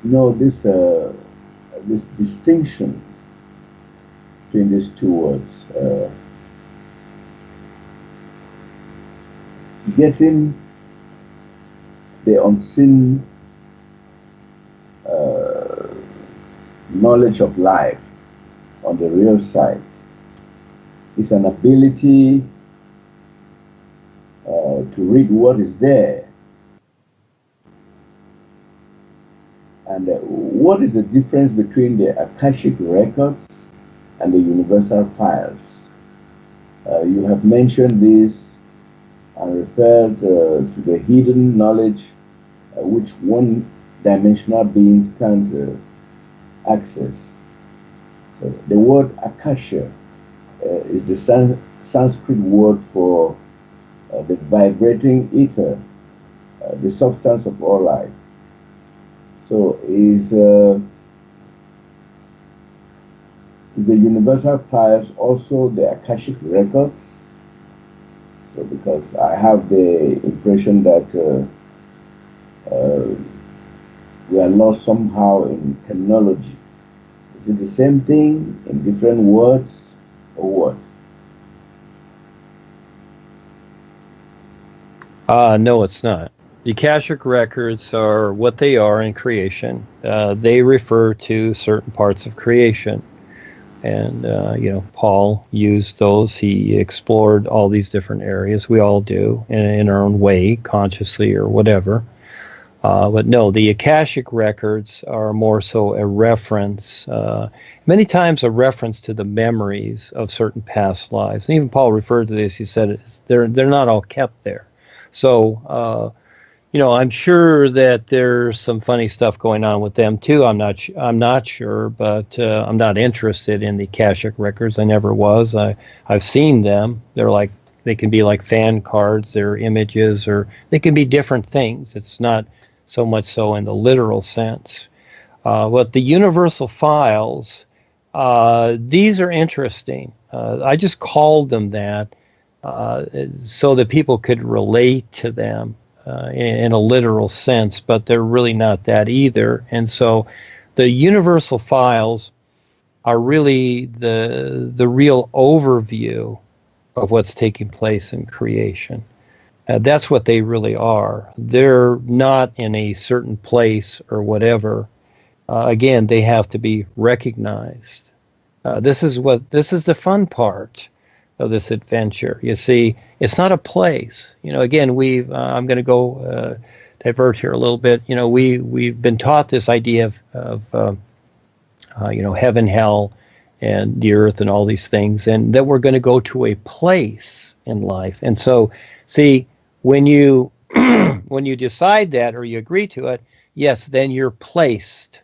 know this distinction between these two words. Getting the unseen knowledge of life on the real side is an ability to read what is there. And what is the difference between the akashic records and the universal files? You have mentioned this and referred to the hidden knowledge which one-dimensional beings can't access. So the word akasha is the Sanskrit word for the vibrating ether, the substance of all life. So is the universal files also the akashic records? So because I have the impression that we are lost somehow in terminology. Is it the same thing in different words or what? No, it's not. The Akashic records are what they are in creation. They refer to certain parts of creation. And, Paul used those. He explored all these different areas. We all do in our own way, consciously or whatever. But no, the Akashic records are more so a reference, many times a reference to the memories of certain past lives. And even Paul referred to this. He said they're not all kept there. So, I'm sure that there's some funny stuff going on with them too. I'm not sure, but I'm not interested in the Akashic records. I never was. I've seen them. They can be like fan cards. They're images, or they can be different things. It's not so much so in the literal sense. But the universal files, these are interesting. I just called them that so that people could relate to them in a literal sense, but they're really not that either. And so the universal files are really the real overview of what's taking place in creation. That's what they really are. They're not in a certain place or whatever. Again, they have to be recognized. This is the fun part of this adventure. You see, it's not a place. Again, I'm going to go divert here a little bit. We've been taught this idea of heaven, hell, and the earth, and all these things, and that we're going to go to a place in life. And so, see, when you when you decide that or you agree to it, yes, then you're placed,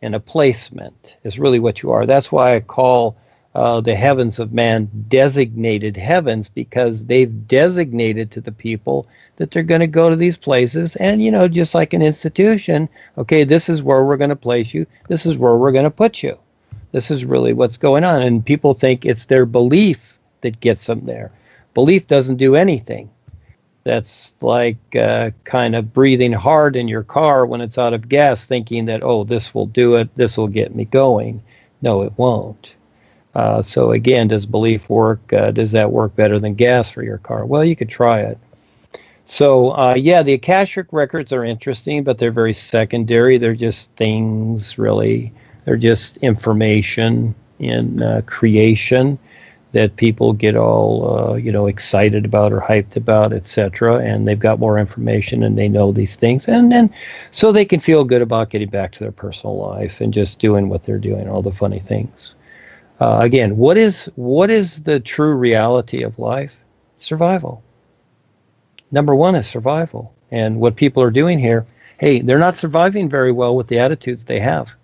and a placement is really what you are. That's why I call the heavens of man designated heavens, because they've designated to the people that they're going to go to these places. And, just like an institution, okay, this is where we're going to place you. This is where we're going to put you. This is really what's going on. And people think it's their belief that gets them there. Belief doesn't do anything. That's like kind of breathing hard in your car when it's out of gas, thinking that, oh, this will do it. This will get me going. No, it won't. So again, does belief work? Does that work better than gas for your car? Well, you could try it. So the Akashic records are interesting, but they're very secondary. They're just things, really. They're just information in creation that people get all excited about or hyped about, etc. And they've got more information and they know these things, and then so they can feel good about getting back to their personal life and just doing what they're doing, all the funny things. Again, what is the true reality of life? Survival. Number one is survival. And what people are doing here, hey, they're not surviving very well with the attitudes they have.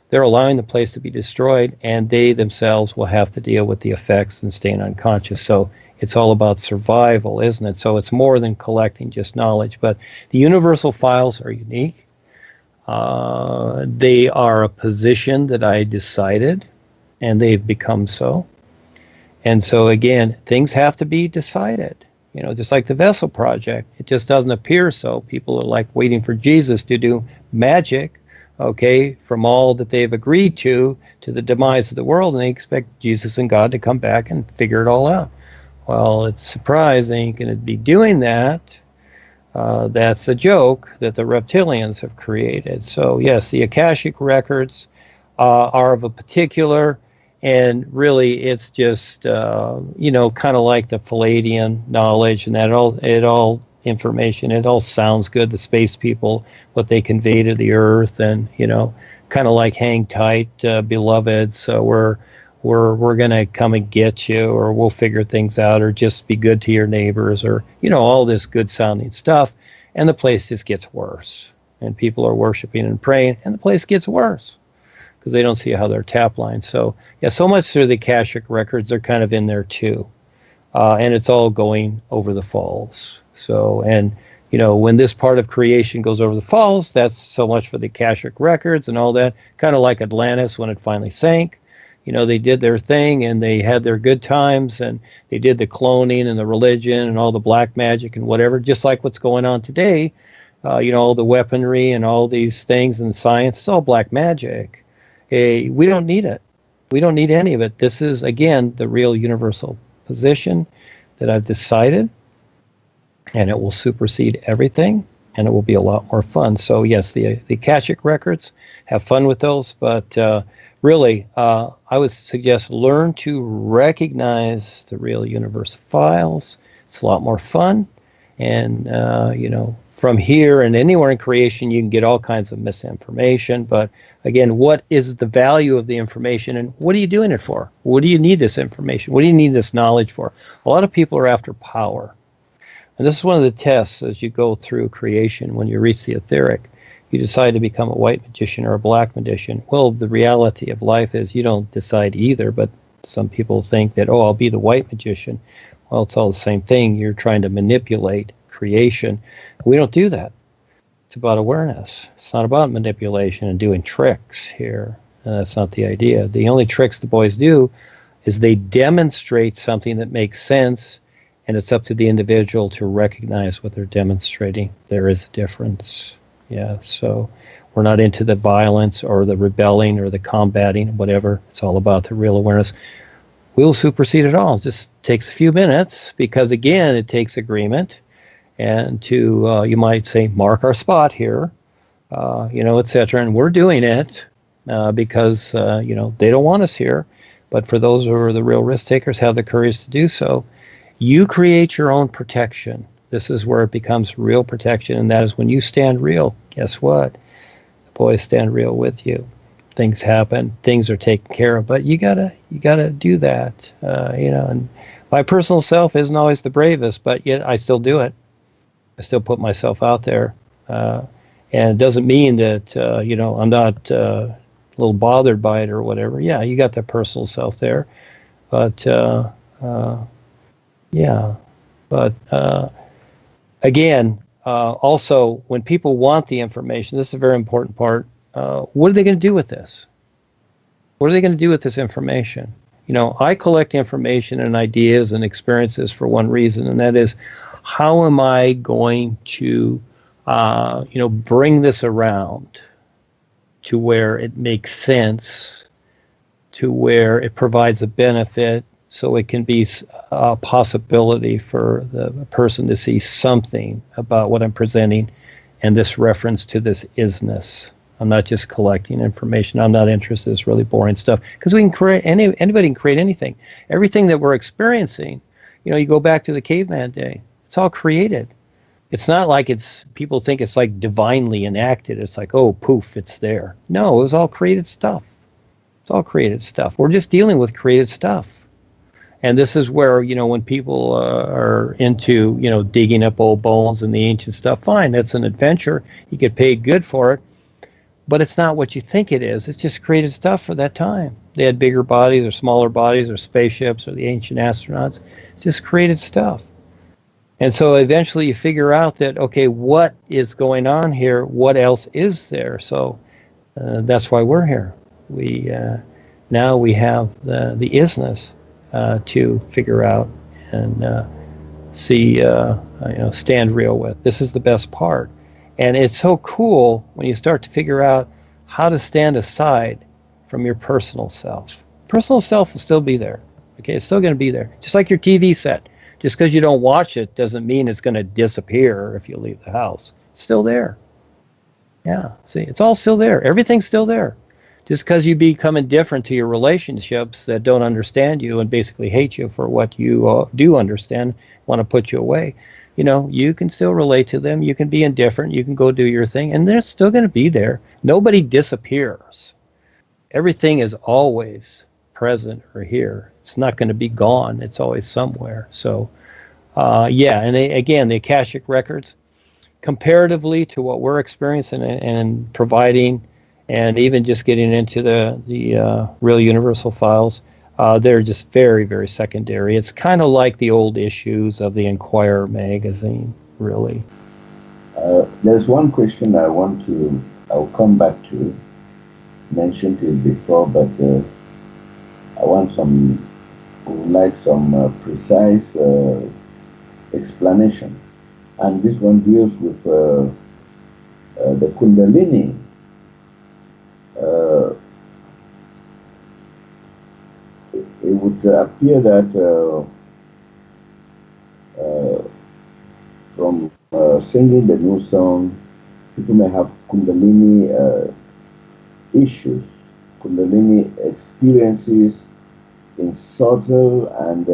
They're allowing the place to be destroyed, and they themselves will have to deal with the effects and staying unconscious. So it's all about survival, isn't it? So it's more than collecting just knowledge. But the universal files are unique. They are a position that I decided, and they've become so. And so again, things have to be decided. Just like the Vessel Project, it just doesn't appear so. People are like waiting for Jesus to do magic. okay, from all that they've agreed to the demise of the world, and they expect Jesus and God to come back and figure it all out. Well, it's a surprise they ain't going to be doing that. That's a joke that the reptilians have created. So yes, the akashic records are of a particular, and really it's just kind of like the Palladian knowledge, and that all information, it all sounds good. The space people, what they convey to the earth, and kind of like hang tight, beloved. So we're going to come and get you, or we'll figure things out, or just be good to your neighbors, or all this good sounding stuff. And the place just gets worse, and people are worshiping and praying, and the place gets worse because they don't see how they're tap lines. So yeah, so much through the akashic records are kind of in there too, and it's all going over the falls. So, and when this part of creation goes over the falls, that's so much for the akashic records and all that. Kind of like Atlantis when it finally sank. They did their thing and they had their good times, and they did the cloning and the religion and all the black magic and whatever, just like what's going on today. All the weaponry and all these things and science, it's all black magic. We don't need it. We don't need any of it. This is, again, the real universal position that I've decided, and it will supersede everything, and it will be a lot more fun. So yes, the akashic records, have fun with those, but really, I would suggest learn to recognize the real universal files. It's a lot more fun. And, from here and anywhere in creation, you can get all kinds of misinformation. But again, what is the value of the information, and what are you doing it for? What do you need this information? What do you need this knowledge for? A lot of people are after power. And this is one of the tests as you go through creation. When you reach the etheric, you decide to become a white magician or a black magician. Well, the reality of life is you don't decide either, but some people think that, I'll be the white magician. Well, it's all the same thing. You're trying to manipulate creation. We don't do that. It's about awareness. It's not about manipulation and doing tricks here. That's not the idea. The only tricks the boys do is they demonstrate something that makes sense, and it's up to the individual to recognize what they're demonstrating. There is a difference. Yeah, so we're not into the violence or the rebelling or the combating, whatever. It's all about the real awareness. We'll supersede it all. It just takes a few minutes because, again, it takes agreement. And to, you might say, mark our spot here, et cetera. And we're doing it because, they don't want us here. But for those who are the real risk takers, have the courage to do so. You create your own protection. This is where it becomes real protection, and that is when you stand real. Guess what? The boys stand real with you. Things happen. Things are taken care of, but you gotta do that. And my personal self isn't always the bravest, but yet I still do it. I still put myself out there, and it doesn't mean that I'm not a little bothered by it or whatever. Yeah, you got that personal self there, but again, also, when people want the information, this is a very important part. What are they going to do with this? What are they going to do with this information? I collect information and ideas and experiences for one reason, and that is, how am I going to, bring this around to where it makes sense, to where it provides a benefit, so it can be a possibility for the person to see something about what I'm presenting, and this reference to this isness. I'm not just collecting information. I'm not interested in this really boring stuff, because we can create anybody can create anything. Everything that we're experiencing, you go back to the caveman day. It's all created. It's not like people think it's like divinely enacted. It's like, oh, poof, it's there. No, it was all created stuff. It's all created stuff. We're just dealing with created stuff. And this is where, when people are into, digging up old bones and the ancient stuff, fine, that's an adventure. You get paid good for it. But it's not what you think it is. It's just created stuff for that time. They had bigger bodies or smaller bodies or spaceships or the ancient astronauts. It's just created stuff. And so eventually you figure out that, okay, what is going on here? What else is there? So that's why we're here. Now we have the isness to figure out and see, stand real with. This is the best part. And it's so cool when you start to figure out how to stand aside from your personal self. Personal self will still be there. Okay, it's still going to be there. Just like your TV set. Just because you don't watch it doesn't mean it's going to disappear if you leave the house. It's still there. Yeah, see, it's all still there. Everything's still there. Just because you become indifferent to your relationships that don't understand you and basically hate you for what you do understand, want to put you away, you can still relate to them. You can be indifferent. You can go do your thing, and they're still going to be there. Nobody disappears. Everything is always present or here. It's not going to be gone. It's always somewhere. So, and again, the akashic records, comparatively to what we're experiencing and providing, and even just getting into the real universal files, they're just very, very secondary. It's kind of like the old issues of the Inquirer magazine, really. There's one question I'll come back to. Mentioned it before, but I would like some precise explanation. And this one deals with the Kundalini. It would appear that from singing the new song, people may have Kundalini issues, Kundalini experiences in subtle and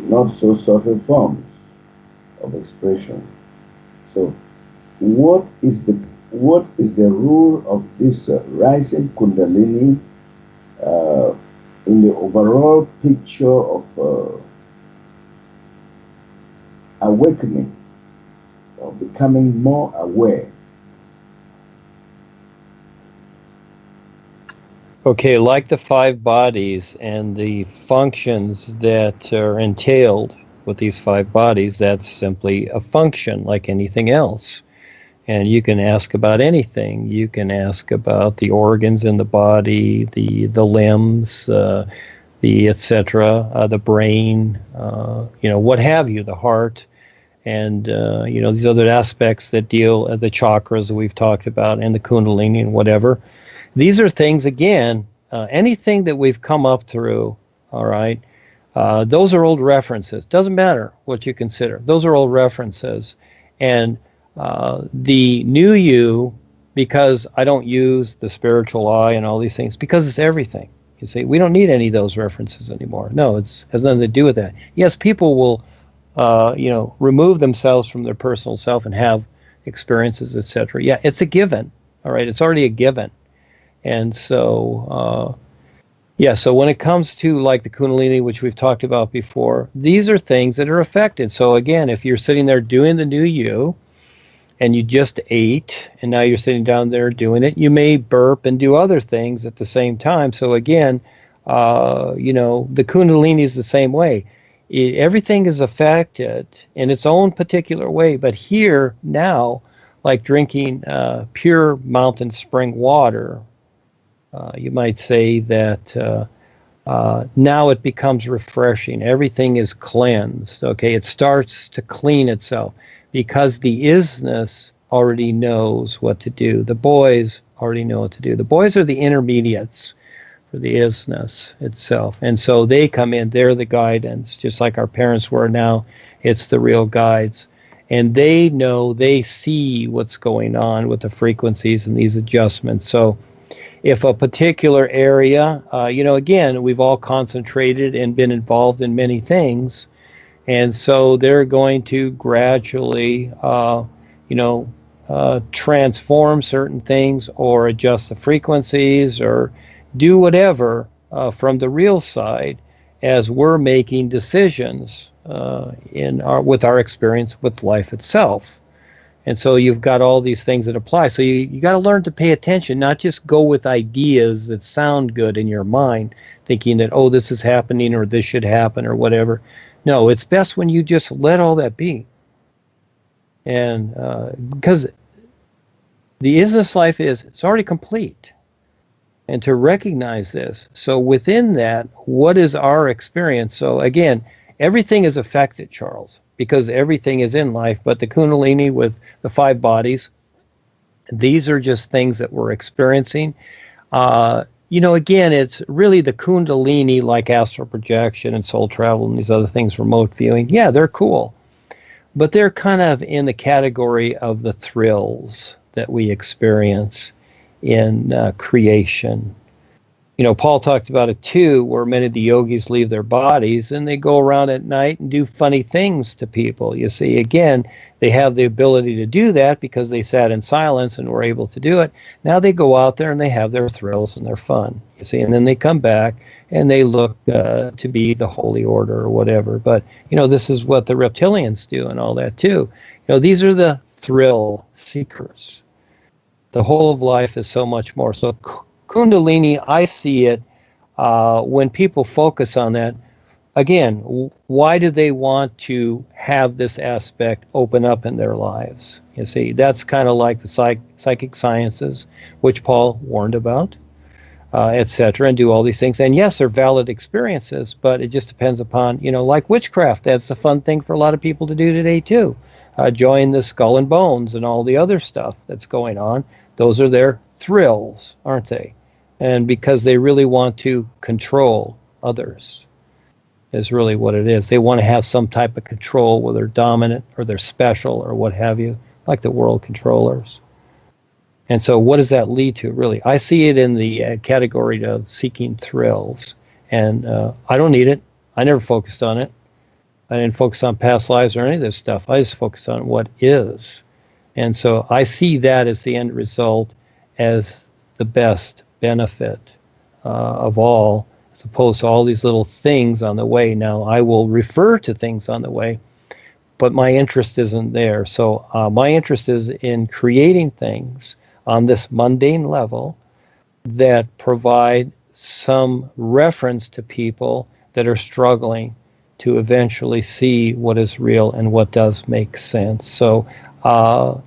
not so subtle forms of expression. So, what is the role of this rising Kundalini in the overall picture of awakening, of becoming more aware? Okay, like the 5 bodies and the functions that are entailed with these 5 bodies, that's simply a function like anything else. And you can ask about anything. You can ask about the organs in the body, the limbs, the etc., the brain, what have you, the heart, and these other aspects that deal the chakras that we've talked about, and the Kundalini and whatever. These are things, again, anything that we've come up through, all right, those are old references. Doesn't matter what you consider. Those are old references. And the new you, because I don't use the spiritual eye and all these things, because it's everything. You see, we don't need any of those references anymore. No, it has nothing to do with that. Yes, people will, remove themselves from their personal self and have experiences, etc. Yeah, it's a given. All right, it's already a given. And so, so when it comes to like the Kundalini, which we've talked about before, these are things that are affected. So again, if you're sitting there doing the new you, and you just ate, and now you're sitting down there doing it, you may burp and do other things at the same time. So again, the Kundalini is the same way. Everything is affected in its own particular way. But here, now, like drinking pure mountain spring water, you might say that now it becomes refreshing. Everything is cleansed. Okay, it starts to clean itself because the isness already knows what to do. The boys already know what to do. The boys are the intermediates for the isness itself, and so they come in. They're the guidance, just like our parents were. Now it's the real guides, and they know. They see what's going on with the frequencies and these adjustments. So if a particular area, again, we've all concentrated and been involved in many things, and so they're going to gradually, transform certain things or adjust the frequencies or do whatever from the real side as we're making decisions with our experience with life itself. And so you've got all these things that apply. So you got to learn to pay attention, not just go with ideas that sound good in your mind, thinking that, oh, this is happening or this should happen or whatever. No, it's best when you just let all that be. And because the isness life it's already complete. And to recognize this. So within that, what is our experience? So again, everything is affected, Charles, because everything is in life, but the Kundalini with the 5 bodies, These are just things that we're experiencing. Again, it's really the Kundalini, like astral projection and soul travel and these other things, remote viewing. Yeah, they're cool, but they're kind of in the category of the thrills that we experience in creation. Paul talked about it too, where many of the yogis leave their bodies and they go around at night and do funny things to people. You see, again, they have the ability to do that because they sat in silence and were able to do it. Now they go out there and they have their thrills and their fun, you see, and then they come back and they look to be the holy order or whatever. But, this is what the reptilians do and all that too. These are the thrill seekers. The whole of life is so much more. So Kundalini, I see it when people focus on that. Again, why do they want to have this aspect open up in their lives? You see, that's kind of like the psychic sciences, which Paul warned about, etc., and do all these things. And yes, they're valid experiences, but it just depends upon, like witchcraft. That's a fun thing for a lot of people to do today, too. Join the skull and bones and all the other stuff that's going on. Those are their thrills, aren't they? And because they really want to control others is really what it is. They want to have some type of control, whether they're dominant or they're special or what have you, like the world controllers. And so what does that lead to, really? I see it in the category of seeking thrills. And I don't need it. I never focused on it. I didn't focus on past lives or any of this stuff. I just focused on what is. And so I see that as the end result, as the best benefit of all, as opposed to all these little things on the way. Now, I will refer to things on the way, but my interest isn't there. So my interest is in creating things on this mundane level that provide some reference to people that are struggling to eventually see what is real and what does make sense. So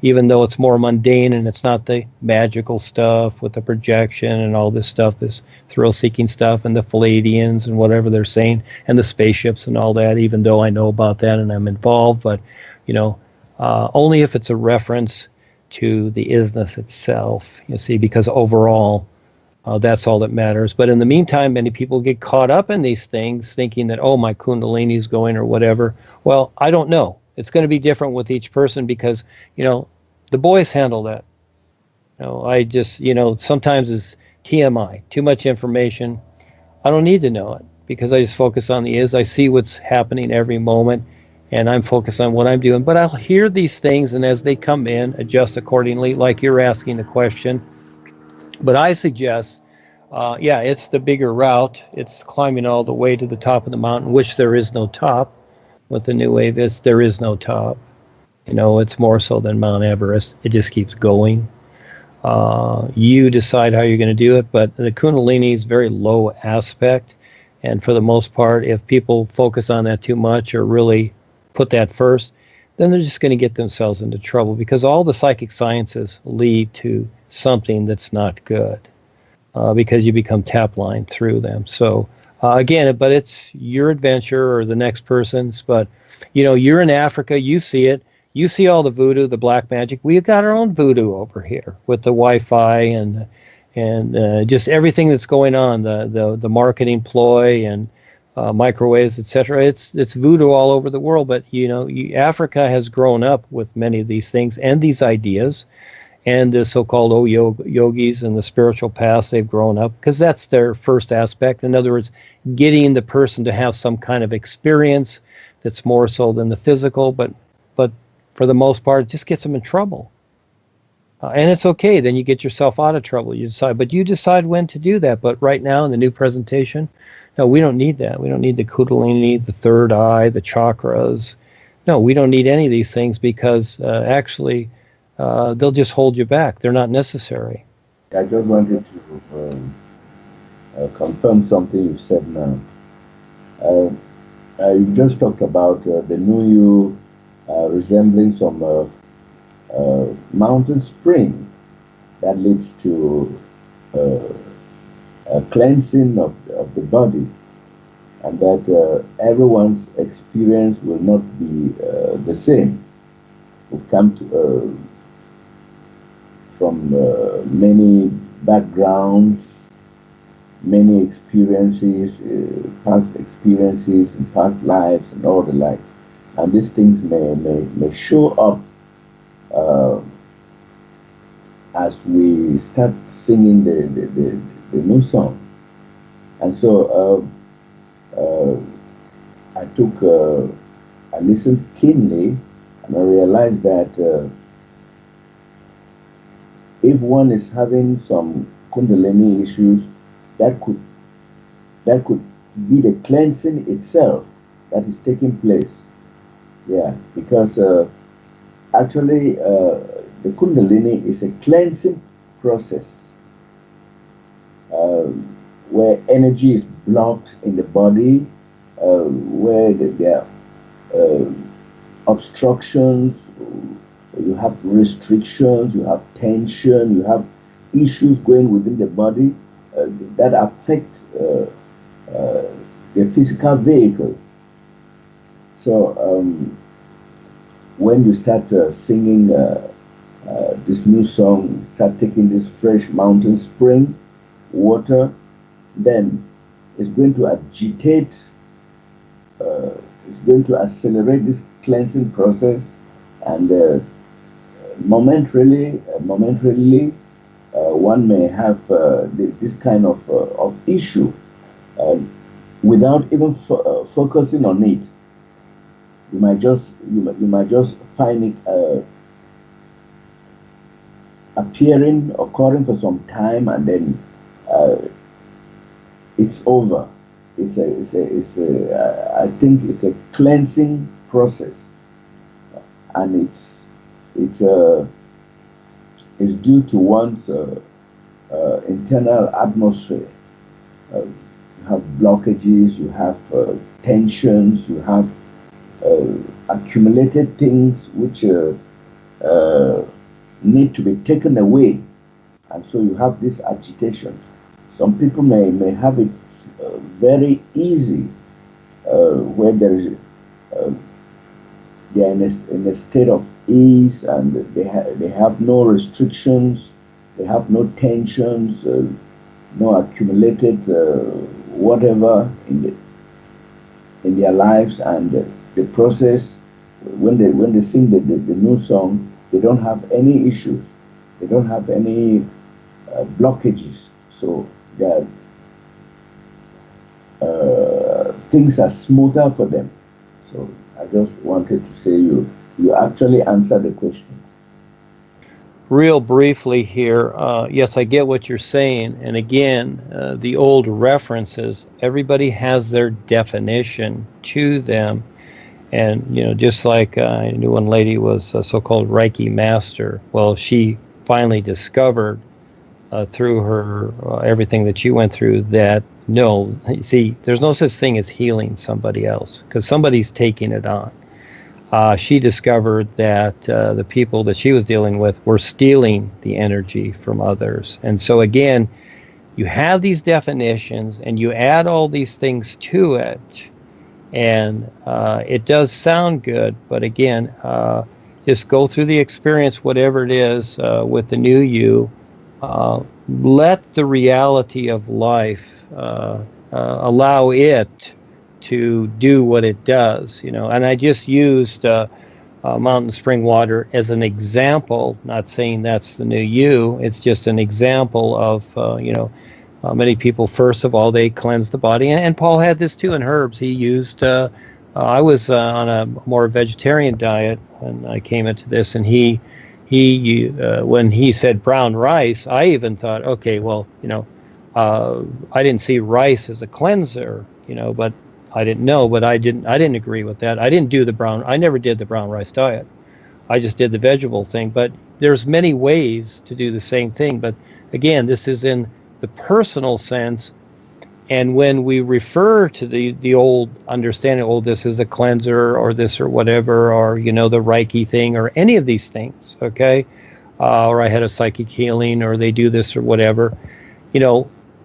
even though it's more mundane and it's not the magical stuff with the projection and all this stuff, this thrill-seeking stuff and the Palladians and whatever they're saying and the spaceships and all that, even though I know about that and I'm involved, but, only if it's a reference to the isness itself, you see, because overall, that's all that matters. But in the meantime, many people get caught up in these things thinking that, oh, my Kundalini is going or whatever. Well, I don't know. It's going to be different with each person because, the boys handle that. I just, sometimes it's TMI, too much information. I don't need to know it because I just focus on the is. I see what's happening every moment and I'm focused on what I'm doing. But I'll hear these things and as they come in, adjust accordingly, like you're asking the question. But I suggest, it's the bigger route. It's climbing all the way to the top of the mountain, which there is no top. With the new wave there is no top. It's more so than Mount Everest. It just keeps going. You decide how you're going to do it, but the Kundalini is very low aspect. And for the most part, if people focus on that too much or really put that first, then they're just going to get themselves into trouble because all the psychic sciences lead to something that's not good because you become tap line through them. So again, but it's your adventure or the next person's. But, you're in Africa, you see it. You see all the voodoo, the black magic. We've got our own voodoo over here with the Wi-Fi and just everything that's going on, the marketing ploy and microwaves, etc. It's voodoo all over the world. But, Africa has grown up with many of these things and these ideas. And the so-called yogis and the spiritual paths, they've grown up because that's their first aspect. In other words, getting the person to have some kind of experience that's more so than the physical, but for the most part, it just gets them in trouble. And it's okay. Then you get yourself out of trouble. You decide when to do that. But right now in the new presentation, no, we don't need that. We don't need the Kundalini, the third eye, the chakras. No, we don't need any of these things because actually, they'll just hold you back. They're not necessary. I just wanted to confirm something you said now. You just talked about the new you resembling some mountain spring that leads to a cleansing of the body, and that everyone's experience will not be the same. We've come to from many backgrounds, many experiences, past experiences and past lives and all the like. And these things may show up uh, as we start singing the new song. And so I listened keenly, and I realized that if one is having some Kundalini issues, that could be the cleansing itself that is taking place. Yeah, because actually the Kundalini is a cleansing process where energy is blocked in the body, where there are obstructions, you have restrictions, you have tension, you have issues going within the body that affect the physical vehicle. So when you start singing this new song, start taking this fresh mountain spring water, then it's going to agitate, it's going to accelerate this cleansing process, and momentarily, one may have this kind of issue without even focusing on it. You might just find it occurring for some time, and then it's over. I think it's a cleansing process, and it's due to one's internal atmosphere. You have blockages, you have tensions, you have accumulated things which need to be taken away, and so you have this agitation. Some people may have it very easy, where they are in a state of ease, and they have no restrictions, they have no tensions, no accumulated whatever in their lives, and the process when they sing the new song, they don't have any issues, they don't have any blockages, so that things are smoother for them. So I just wanted to say you actually answered the question. Real briefly here, yes, I get what you're saying. And again, the old references, everybody has their definition to them. And, just like I knew one lady was a so-called Reiki master. Well, she finally discovered through her, everything that you went through, that no, see, there's no such thing as healing somebody else, because somebody's taking it on. She discovered that the people that she was dealing with were stealing the energy from others. And so again, you have these definitions and you add all these things to it, and it does sound good, but again, just go through the experience, whatever it is, with the new you. Let the reality of life allow it to do what it does, and I just used mountain spring water as an example, not saying that's the new you. It's just an example of, many people, first of all, they cleanse the body, and Paul had this too in herbs. He used, I was on a more vegetarian diet when I came into this, and he when he said brown rice, I even thought, okay, well, I didn't see rice as a cleanser, but I didn't know, but I didn't agree with that. I never did the brown rice diet. I just did the vegetable thing. But there's many ways to do the same thing. But again, this is in the personal sense. And when we refer to the old understanding, this is a cleanser or this or whatever, or, the Reiki thing or any of these things, okay? Or I had a psychic healing, or they do this or whatever,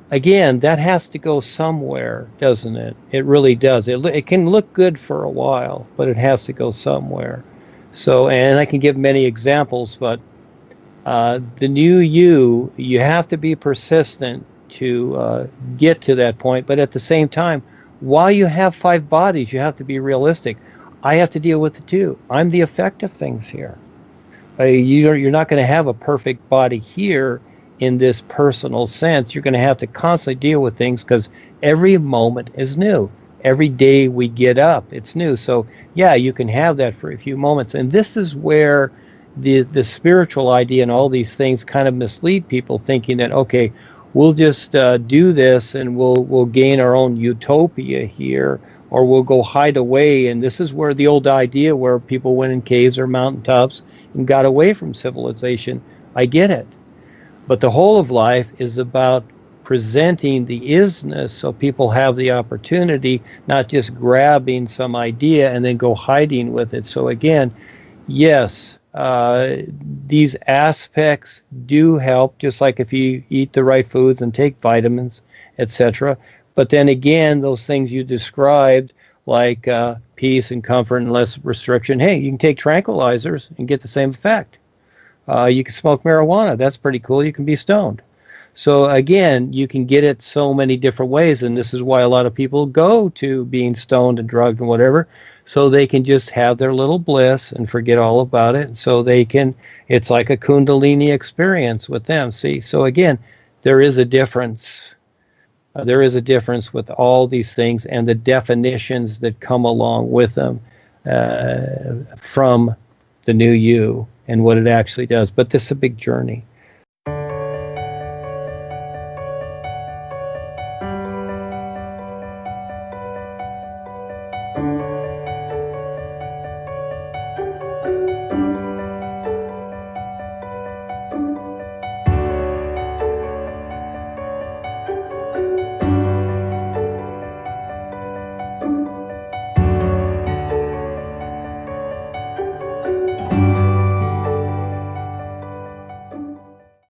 again, that has to go somewhere, doesn't it? It really does. It can look good for a while, but it has to go somewhere. So, and I can give many examples, but The new you have to be persistent to get to that point. But at the same time, while you have 5 bodies, you have to be realistic. I have to deal with the 2. I'm the effect of things here. You're not going to have a perfect body here in this personal sense. You're going to have to constantly deal with things because every moment is new. Every day we get up, it's new. So yeah, you can have that for a few moments. And this is where the spiritual idea and all these things kind of mislead people, thinking that, okay, we'll just do this and we'll gain our own utopia here, or we'll go hide away. And this is where the old idea where people went in caves or mountaintops and got away from civilization. I get it. But the whole of life is about presenting the isness so people have the opportunity, not just grabbing some idea and then go hiding with it. So again, yes, these aspects do help, just like if you eat the right foods and take vitamins, etc. But then again, those things you described, like peace and comfort and less restriction, hey, you can take tranquilizers and get the same effect. You can smoke marijuana. That's pretty cool. You can be stoned. So again, you can get it so many different ways, and this is why a lot of people go to being stoned and drugged and whatever, so they can just have their little bliss and forget all about it. So they can, it's like a Kundalini experience with them. See, so again, there is a difference. There is a difference with all these things and the definitions that come along with them from the new you and what it actually does. But this is a big journey.